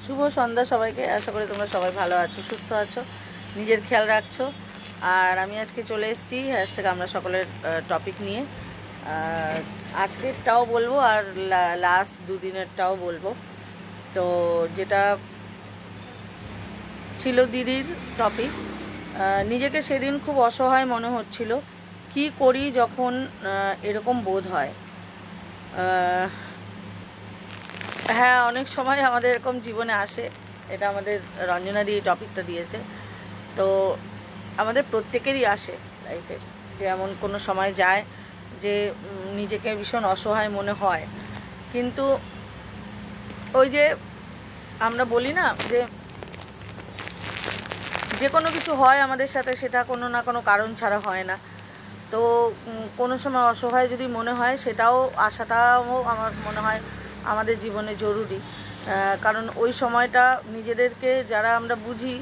শুভ সন্ধ্যা সবাইকে। আশা করি তোমরা সবাই ভালো আছো, সুস্থ আছো, নিজের খেয়াল রাখছো। আর আমি আজকে চলে এসেছি হ্যাশট্যাগ আমরা সকলের টপিক নিয়ে। আজকেরটাও বলবো আর লাস্ট দুদিনেরটাও বলবো। তো যেটা ছিল দিদির টপিক, নিজেকে সেদিন খুব অসহায় মনে হচ্ছিল, কি করি যখন এরকম বোধ হয়। হ্যাঁ, অনেক সময় আমাদের এরকম জীবনে আসে। এটা আমাদের রঞ্জনা দিয়ে টপিকটা দিয়েছে। তো আমাদের প্রত্যেকেরই আসে লাইফে, যে এমন কোনো সময় যায় যে নিজেকে ভীষণ অসহায় মনে হয়। কিন্তু ওই যে আমরা বলি না যে কোনো কিছু হয় আমাদের সাথে, সেটা কোনো না কোনো কারণ ছাড়া হয় না। তো কোনো সময় অসহায় যদি মনে হয়, সেটাও আসাটাও আমার মনে হয় আমাদের জীবনে জরুরি। কারণ ওই সময়টা নিজেদেরকে যারা আমরা বুঝি,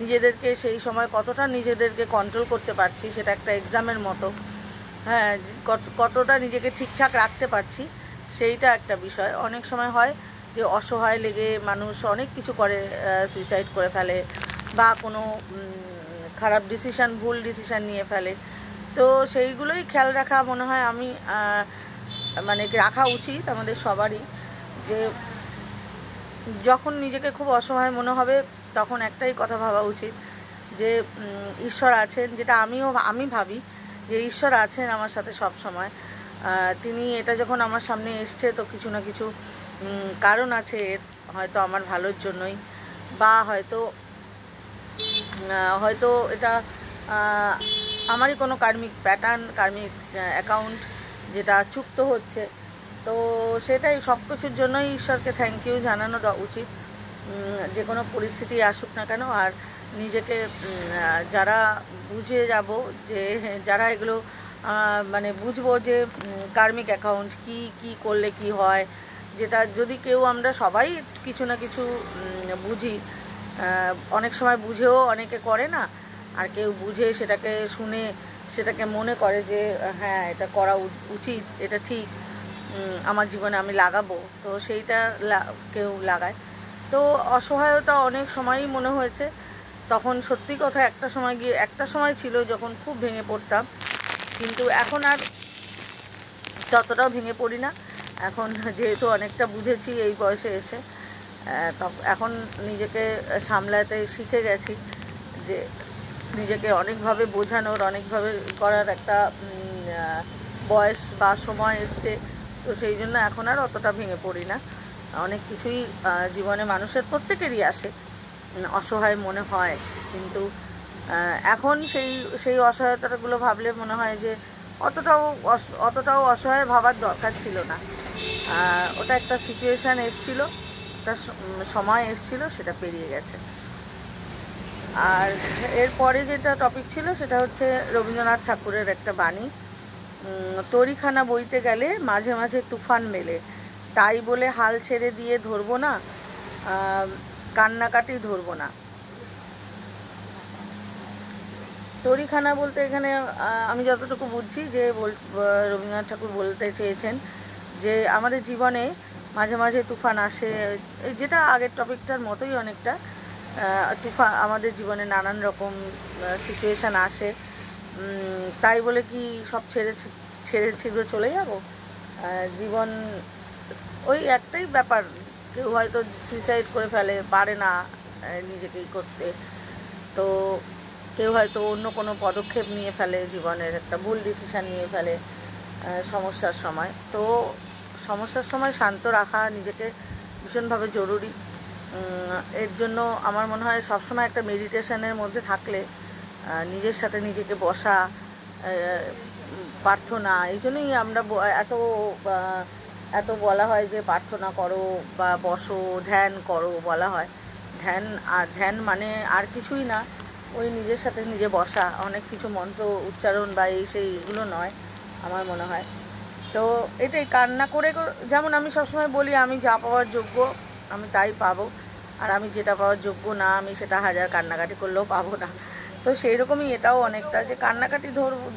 নিজেদেরকে সেই সময় কতটা নিজেদেরকে কন্ট্রোল করতে পারছি, সেটা একটা এক্সামের মতো। হ্যাঁ, কতটা নিজেকে ঠিকঠাক রাখতে পারছি, সেইটা একটা বিষয়। অনেক সময় হয় যে অসহায় লেগে মানুষ অনেক কিছু করে, সুইসাইড করে ফেলে বা কোনো খারাপ ডিসিশান, ভুল ডিসিশান নিয়ে ফেলে। তো সেইগুলোই খেয়াল রাখা মনে হয় আমি মানে রাখা উচিত আমাদের সবারই, যে যখন নিজেকে খুব অসহায় মনে হবে তখন একটাই কথা ভাবা উচিত যে ঈশ্বর আছেন, যেটা আমি ভাবি যে ঈশ্বর আছেন আমার সাথে সব সময়। তিনি এটা যখন আমার সামনে এসছে, তো কিছু না কিছু কারণ আছে এর, হয়তো আমার ভালোর জন্যই, বা হয়তো এটা আমারই কোনো কার্মিক প্যাটার্ন, কার্মিক অ্যাকাউন্ট যেটা চুক্ত হচ্ছে। তো সেটাই, সব কিছুর জন্যই ঈশ্বরকে থ্যাংক ইউ জানানো উচিত, যে কোনো পরিস্থিতি আসুক না কেন। আর নিজেকে যারা বুঝে যাব, যে যারা এগুলো মানে বুঝবো যে কার্মিক অ্যাকাউন্ট কি করলে কি হয়, যেটা যদি কেউ আমরা সবাই কিছু না কিছু বুঝি, অনেক সময় বুঝেও অনেকে করে না, আর কেউ বুঝে সেটাকে শুনে সেটাকে মনে করে যে হ্যাঁ এটা করা উচিত, এটা ঠিক, আমার জীবনে আমি লাগাবো, তো সেইটা কেউ লাগায়। তো অসহায়তা অনেক সময়ই মনে হয়েছে। তখন সত্যি কথা একটা সময় ছিল যখন খুব ভেঙে পড়তাম, কিন্তু এখন আর ততটাও ভেঙে পড়ি না। এখন যেহেতু অনেকটা বুঝেছি এই বয়সে এসে, এখন নিজেকে সামলাতে শিখে গেছি, যে নিজেকে অনেকভাবে বোঝানোর, অনেকভাবে করার একটা বয়স বা সময় এসছে। তো সেই জন্য এখন আর অতটা ভেঙে পড়ি না। অনেক কিছুই জীবনে মানুষের প্রত্যেকেরই আসে, অসহায় মনে হয়, কিন্তু এখন সেই অসহায়তাগুলো ভাবলে মনে হয় যে অতটাও অসহায় ভাবার দরকার ছিল না। ওটা একটা সিচুয়েশান এসছিল, একটা সময় এসছিল, সেটা পেরিয়ে গেছে। আর এরপরে যেটা টপিক ছিল সেটা হচ্ছে রবীন্দ্রনাথ ঠাকুরের একটা বাণী, তরিখানা বইতে গেলে মাঝে মাঝে তুফান মেলে, তাই বলে হাল ছেড়ে দিয়ে ধরবো না, কান্নাকাটি ধরবো না। তরিখানা বলতে এখানে আমি যতটুকু বুঝছি যে রবীন্দ্রনাথ ঠাকুর বলতে চেয়েছেন যে আমাদের জীবনে মাঝে মাঝে তুফান আসে, যেটা আগের টপিকটার মতোই অনেকটা। তুফান আমাদের জীবনে নানান রকম সিচুয়েশান আসে, তাই বলে কি সব ছেড়ে চলে যাব? জীবন ওই একটাই ব্যাপার, কেউ হয়তো সুইসাইড করে ফেলে, পারে না নিজেকেই করতে, তো কেউ হয়তো অন্য কোনো পদক্ষেপ নিয়ে ফেলে, জীবনের একটা ভুল ডিসিশান নিয়ে ফেলে সমস্যার সময়। তো সমস্যার সময় শান্ত রাখা নিজেকে ভীষণভাবে জরুরি। এর জন্য আমার মনে হয় সবসময় একটা মেডিটেশনের মধ্যে থাকলে, নিজের সাথে নিজেকে বসা, প্রার্থনা, এই জন্যই আমরা এত বলা হয় যে প্রার্থনা করো বা বসো, ধ্যান করো বলা হয়। ধ্যান মানে আর কিছুই না, ওই নিজের সাথে নিজে বসা, অনেক কিছু মন্ত্র উচ্চারণ বা সেইগুলো নয় আমার মনে হয়। তো এটাই, কান্না করে, যেমন আমি সবসময় বলি আমি যা পাওয়ার যোগ্য আমি তাই পাবো, আর আমি যেটা পাওয়ার যোগ্য না আমি সেটা হাজার কান্নাকাটি করলেও পাবো না। তো সেই রকমই এটাও অনেকটা, যে কান্নাকাটি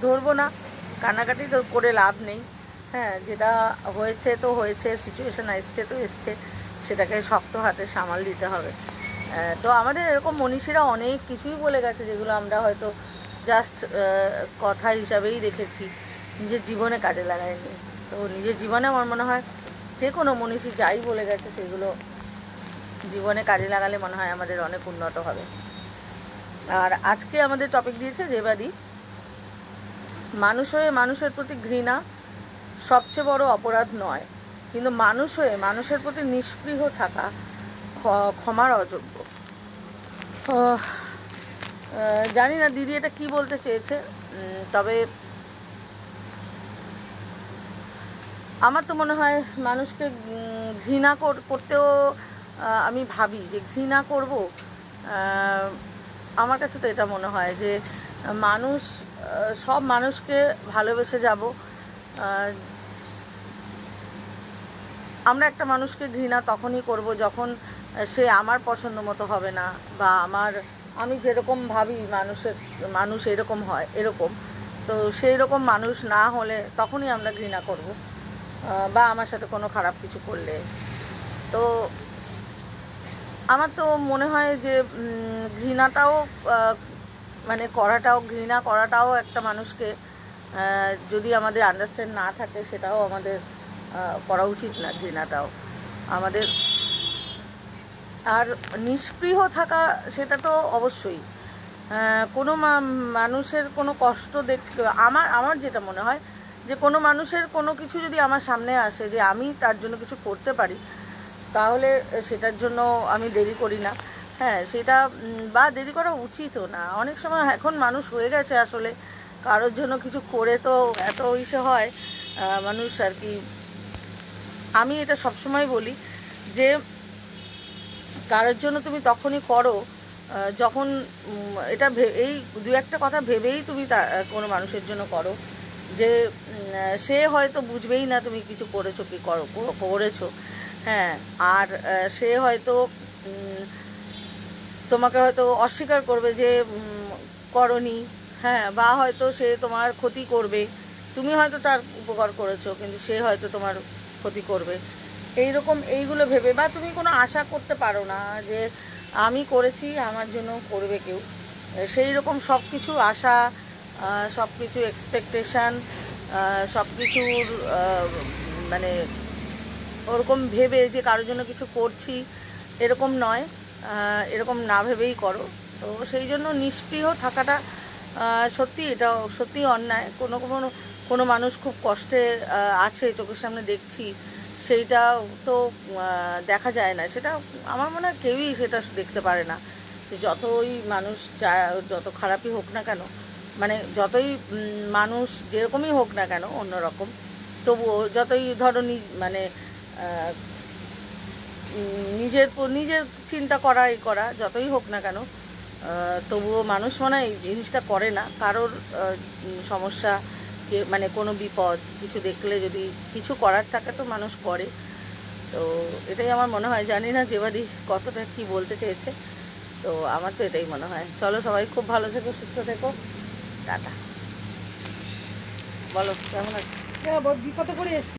ধরবো না, কান্নাকাটি করে লাভ নেই। হ্যাঁ, যেটা হয়েছে তো হয়েছে, সিচুয়েশান এসছে তো এসছে, সেটাকে শক্ত হাতে সামাল দিতে হবে। তো আমাদের এরকম মনীষীরা অনেক কিছুই বলে গেছে, যেগুলো আমরা হয়তো জাস্ট কথা হিসাবেই রেখেছি, নিজের জীবনে কাজে লাগাইনি। তো নিজের জীবনে আমার মনে হয় যে কোনো মনীষী যাই বলে গেছে সেগুলো জীবনে কাজে লাগালে মনে হয় আমাদের অনেক উন্নত হবে। আর আজকে আমাদের টপিক দিয়েছে রেবাদি, মানুষ হয়ে মানুষের প্রতি ঘৃণা সবচেয়ে বড় অপরাধ নয়, কিন্তু মানুষ হয়ে মানুষের প্রতি নিষ্পৃহ থাকা ক্ষমার অযোগ্য। জানি না দিদি এটা কি বলতে চেয়েছে, তবে আমার তো মনে হয় মানুষকে ঘৃণা করতেও আমি ভাবি যে ঘৃণা করব। আমার কাছে তো এটা মনে হয় যে মানুষ, সব মানুষকে ভালোবেসে যাব। আমরা একটা মানুষকে ঘৃণা তখনই করব যখন সে আমার পছন্দ মতো হবে না, বা আমি যেরকম ভাবি মানুষ এরকম হয় এরকম, তো সেই রকম মানুষ না হলে তখনই আমরা ঘৃণা করব, বা আমার সাথে কোনো খারাপ কিছু করলে। তো আমার তো মনে হয় যে ঘৃণাটাও মানে ঘৃণা করাটাও একটা মানুষকে যদি আমাদের আন্ডারস্ট্যান্ড না থাকে সেটাও আমাদের করা উচিত না, ঘৃণাটাও আমাদের। আর নিষ্পৃহ থাকা সেটা তো অবশ্যই, কোনো মানুষের কোনো কষ্ট আমার যেটা মনে হয় যে কোনো মানুষের কোনো কিছু যদি আমার সামনে আসে যে আমি তার জন্য কিছু করতে পারি, তাহলে সেটার জন্য আমি দেরি করি না। হ্যাঁ, সেটা বা দেরি করা উচিতও না। অনেক সময় এখন মানুষ হয়ে গেছে আসলে কারোর জন্য কিছু করে তো এত ইসে হয় মানুষ আর কি। আমি এটা সবসময় বলি যে কারোর জন্য তুমি তখনই করো যখন এটা এই দু একটা কথা ভেবেই তুমি কোনো মানুষের জন্য করো, যে সে হয়তো বুঝবেই না তুমি কিছু করেছো কি করেছো। হ্যাঁ, আর সে হয়তো তোমাকে হয়তো অস্বীকার করবে যে করনি। হ্যাঁ, বা হয়তো সে তোমার ক্ষতি করবে, তুমি হয়তো তার উপকার করেছো কিন্তু সে হয়তো তোমার ক্ষতি করবে। এইগুলো ভেবে, বা তুমি কোনো আশা করতে পারো না যে আমি করেছি আমার জন্য করবে কেউ, সেই রকম সব কিছু আশা, সব কিছু এক্সপেকটেশান, সব কিছুর মানে ওরকম ভেবে যে কারোর জন্য কিছু করছি এরকম নয়, এরকম না ভেবেই করো। তো সেই জন্য নিষ্পৃহ থাকাটা এটা সত্যিই অন্যায়। কোনো মানুষ খুব কষ্টে আছে, চোখের সামনে দেখছি, সেইটা তো দেখা যায় না। সেটা আমার মনে হয় কেউই সেটা দেখতে পারে না, যে যতই মানুষ যত খারাপই হোক না কেন, মানে যতই মানুষ যেরকমই হোক না কেন অন্যরকম, তবুও যতই ধরো মানে নিজের চিন্তা করা যতই হোক না কেন, তবুও মানুষ মনে হয় এই জিনিসটা করে না। কারোর সমস্যা মানে কোনো বিপদ কিছু দেখলে যদি কিছু করার থাকে তো মানুষ করে। তো এটাই আমার মনে হয়। জানি না যেবাদি কতটা কি বলতে চেয়েছে, তো আমার তো এটাই মনে হয়। চলো, সবাই খুব ভালো থেকো, সুস্থ থেকো, টাটা। বলো কেমন আছে? বিপদে পড়ে এসছি।